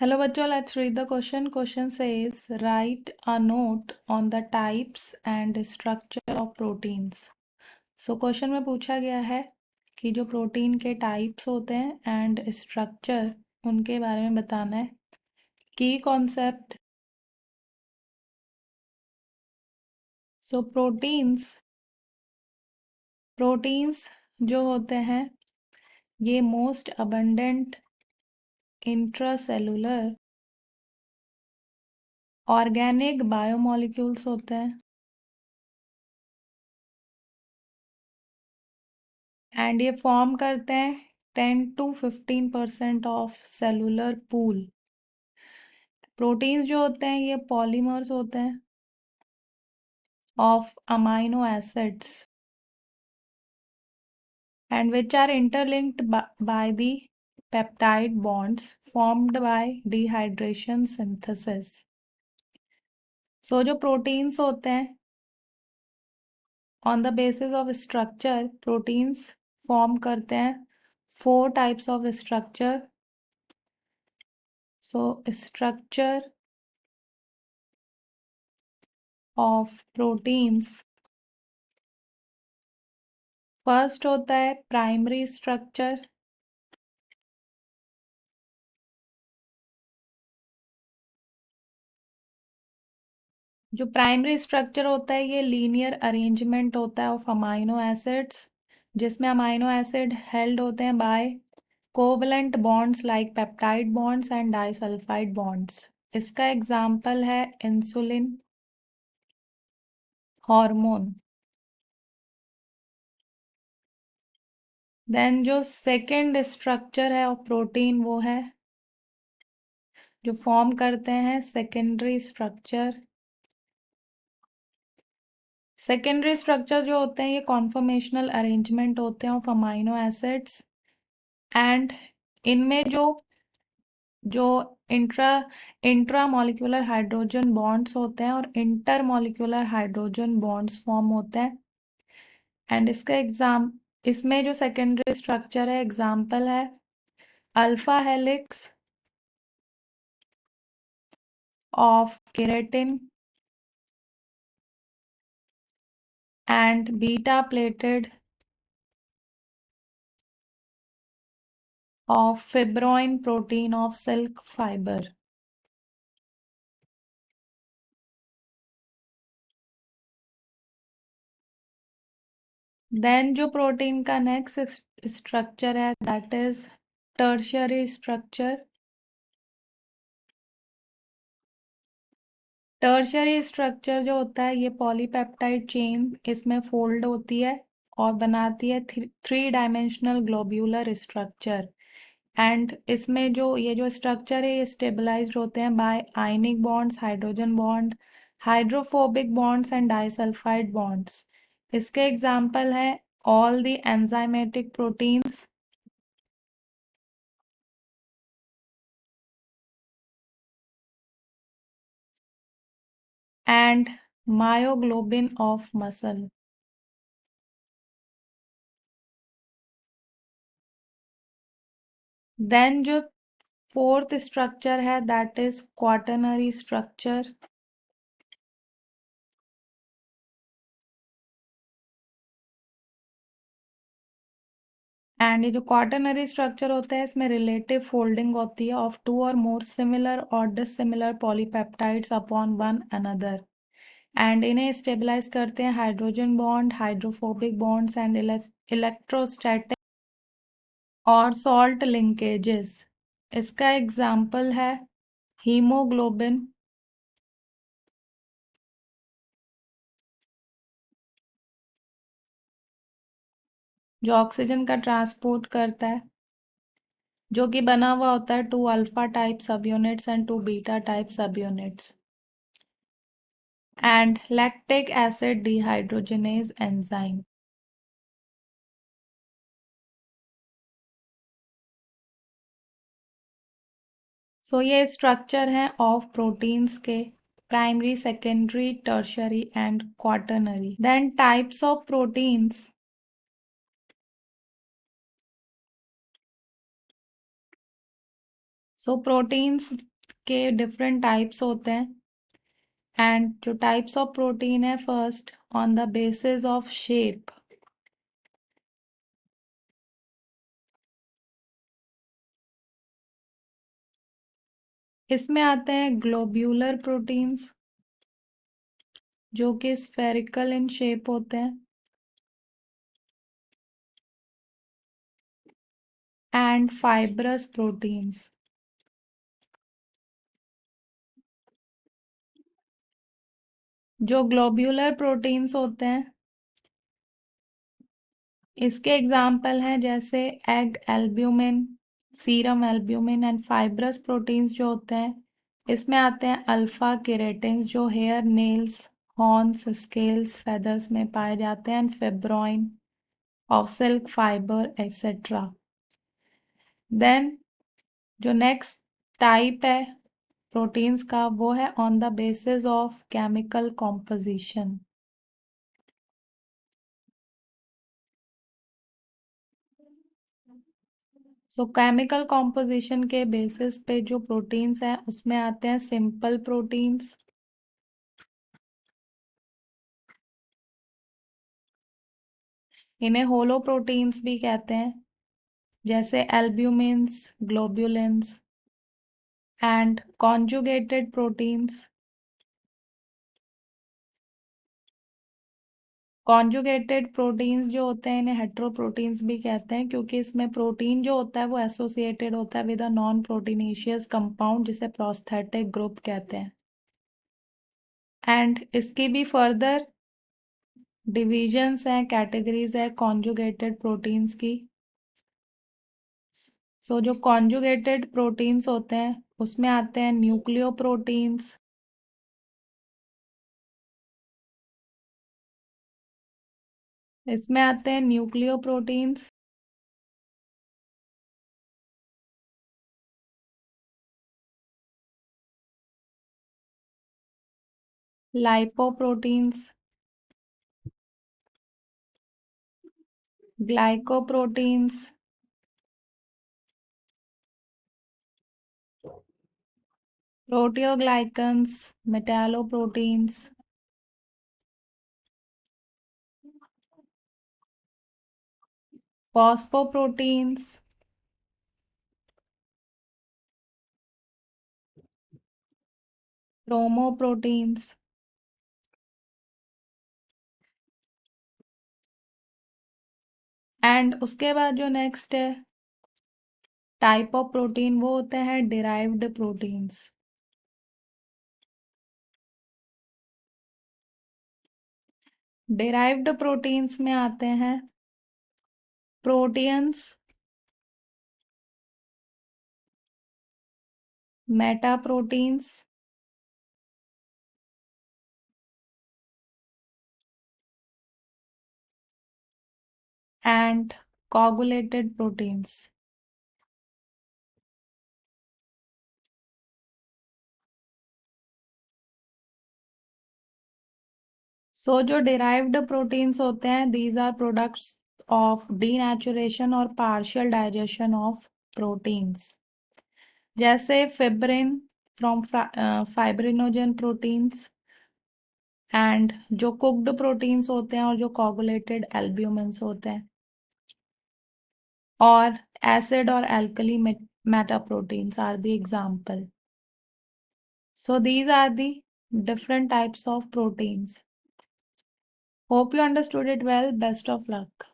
Hello बच्चों, let's read the question. Question says, write a note on the types and structure of proteins. So question में पूछा गया है कि जो प्रोटीन के टाइप्स होते हैं एंड स्ट्रक्चर उनके बारे में बताना है. की कॉन्सेप्ट. सो प्रोटीन्स जो होते हैं ये most abundant intracellular organic biomolecules होते हैं एंड ये फॉर्म करते हैं 10 to 15% of cellular pool. Proteins जो होते हैं ये पॉलीमर्स होते हैं of amino acids and which are interlinked by the peptide bonds formed by dehydration synthesis. So जो प्रोटीन्स होते हैं on the basis of structure proteins form करते हैं 4 types of structure. So structure of proteins first होता है primary structure. जो primary structure होता है ये लीनियर अरेंजमेंट होता है ऑफ अमाइनो एसिड्स जिसमें अमाइनो एसिड हेल्ड होते हैं by covalent bonds like peptide bonds and disulphide bonds. इसका एग्जांपल है इंसुलिन हार्मोन. देन जो सेकंड स्ट्रक्चर है ऑफ प्रोटीन वो है जो फॉर्म करते हैं सेकेंडरी स्ट्रक्चर. सेकेंडरी स्ट्रक्चर जो होते हैं ये कॉन्फॉर्मेशनल अरेंजमेंट होते हैं ऑफ अमाइनो एसिड्स एंड इनमें जो जो इंट्रा मॉलिक्यूलर हाइड्रोजन बॉन्ड्स होते हैं और inter molecular hydrogen bonds form होते हैं एंड इसमें जो सेकेंडरी स्ट्रक्चर है एग्जाम्पल है alpha helix of keratin and beta pleated of fibroin protein of silk fiber. Then जो प्रोटीन का नेक्स्ट स्ट्रक्चर है that is tertiary structure. Tertiary structure जो होता है ये पॉलीपेप्टाइड चेन इसमें फोल्ड होती है और बनाती है 3 डायमेंशनल ग्लोब्यूलर स्ट्रक्चर एंड इसमें जो ये जो स्ट्रक्चर है ये स्टेबलाइज्ड होते हैं by ionic bonds hydrogen bond hydrophobic bonds and disulphide bonds. इसके एग्जाम्पल है all the enzymatic proteins and myoglobin of muscle. Then जो फोर्थ स्ट्रक्चर है that is quaternary structure. And ये जो क्वाटरनरी स्ट्रक्चर होता है इसमें रिलेटिव फोल्डिंग होती है ऑफ 2 और मोर सिमिलर और dissimilar polypeptides upon one another and इन्हें स्टेबलाइज करते हैं hydrogen bond hydrophobic bonds and electrostatic और सॉल्ट लिंकेजेस. इसका एग्जाम्पल है हीमोग्लोबिन जो ऑक्सीजन का ट्रांसपोर्ट करता है जो कि बना हुआ होता है 2 alpha type subunits and 2 beta type subunits and lactic acid dehydrogenase enzyme. So ये स्ट्रक्चर है ऑफ प्रोटीन्स के primary secondary tertiary and quaternary. Then types of proteins. So proteins के डिफरेंट टाइप्स होते हैं and जो types of protein है, first on the basis of shape, इसमें आते हैं ग्लोब्यूलर प्रोटीन्स जो कि स्फेरिकल इन शेप होते हैं, एंड फाइब्रस प्रोटीन्स। जो ग्लोब्यूलर प्रोटीन्स होते हैं, इसके एग्जाम्पल हैं जैसे egg albumin, serum albumin, and fibrous proteins जो होते हैं, इसमें आते हैं अल्फा केरेटिन्स जो hair, nails, horns, scales, feathers में पाए जाते हैं, and fibroin of silk fibre et cetera. Then जो नेक्स्ट टाइप है प्रोटीन्स का, वो है on the basis of chemical composition. So chemical composition के बेसिस पे जो प्रोटीन्स हैं उसमें आते हैं सिंपल प्रोटीन्स, इन्हें होलो प्रोटीन्स भी कहते हैं, जैसे albumins, globulins, and conjugated proteins. Conjugated proteins जो होते हैं इन्हें हेट्रोप्रोटीन्स भी कहते हैं, क्योंकि इसमें प्रोटीन जो होता है वो एसोसिएटेड होता है with a non proteinaceous compound जिसे प्रोस्थेटिक ग्रुप कहते हैं। एंड इसकी भी फर्दर डिविजन्स हैं, कैटेगरीज है कॉन्जुगेटेड प्रोटीन्स की। सो जो कॉन्जुगेटेड प्रोटीन्स होते हैं उसमें आते हैं न्यूक्लियो प्रोटीन्स, इसमें आते हैं nucleoproteins, lipoproteins, glycoproteins, proteoglycans, metalloproteins, phosphoproteins, chromoproteins. And उसके बाद जो नेक्स्ट है टाइप ऑफ प्रोटीन, वो होते हैं डिराइव्ड प्रोटीन्स। डिराइव्ड प्रोटीन्स में आते हैं proteans, metaproteins, and coagulated proteins. So जो डिराइव्ड प्रोटीन्स होते हैं these are products of denaturation और पार्शियल डाइजेशन ऑफ प्रोटीन्स, जैसे fibrin from fibrinogen proteins, and जो कुक्ड प्रोटीन्स होते हैं और जो कोगुलेटेड एल्ब्यूमिन्स होते हैं, और एसिड और alkali meta proteins are the example. So these are the different types of proteins. Hope you understood it well. Best of luck.